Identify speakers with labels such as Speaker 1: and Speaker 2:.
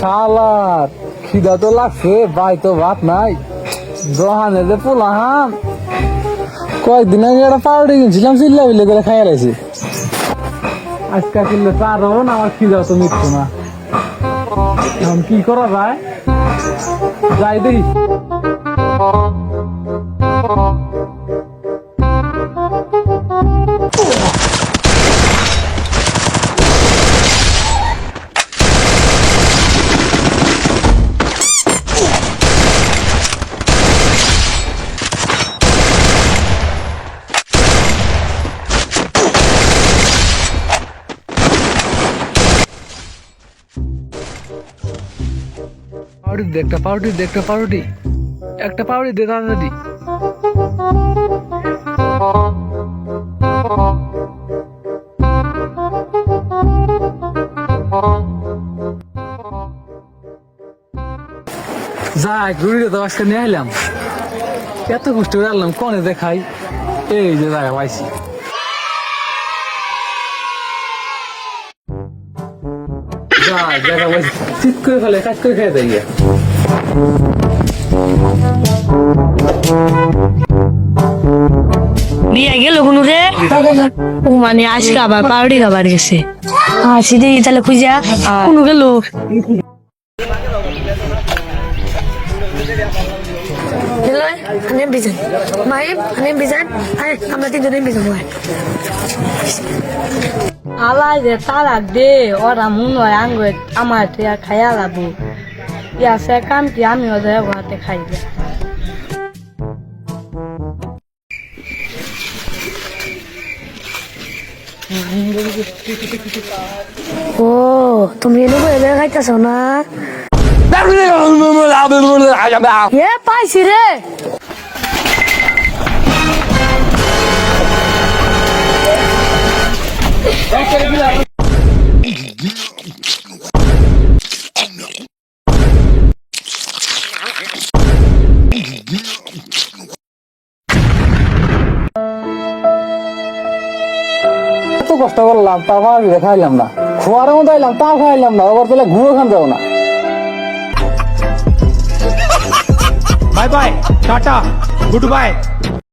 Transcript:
Speaker 1: শালার খিদা তো লাগছে, ভাই তো ভাত নাই। দোহানে যে পোলাহান কয়েকদিন আগে একটা পাউডার কিনছিলাম, চিল্লা বিল্লে করে খাইয়া লাইছি। আজকে কিনলে পারন, আমার খিদা তো মিটতো না। এখন কি করা যায়, যাই দেখি। পাউরুটি দে, একটা পাউরুটি দে তাড়াতাড়ি। যাই ঘুরিয়ে তো আজকে নিয়ে এলাম, এত কষ্ট করে আনলাম, কনে দেখাই। এই যে জায়গা পাইছি, জায়গা পাইছি, ঠিক করে ফেলে কাজ করে খেয়ে দেয়।
Speaker 2: বিয়া গেল কোনো রে ও মানে আজকে আবার পাউডি খাবার গেছে। আসি দেখি তাহলে খুঁজা কোনো গেল। আলাই রে তালাক দে, ওরা মনে হয় আঙ্গ আমার খাইয়া লাবো। ইয়াছে কাম কি আমি ওদের ঘাতে খাই দে। ও তুমি এনে এবার খাইতেছ না? পাইছি রে।
Speaker 1: কষ্ট করলাম, তাও খাইলাম না। খোয়ার মতো আইলাম, তাও খাইলাম না। আবার তাহলে ঘুরে খান যাবো না।
Speaker 3: Bye bye, tata, good bye.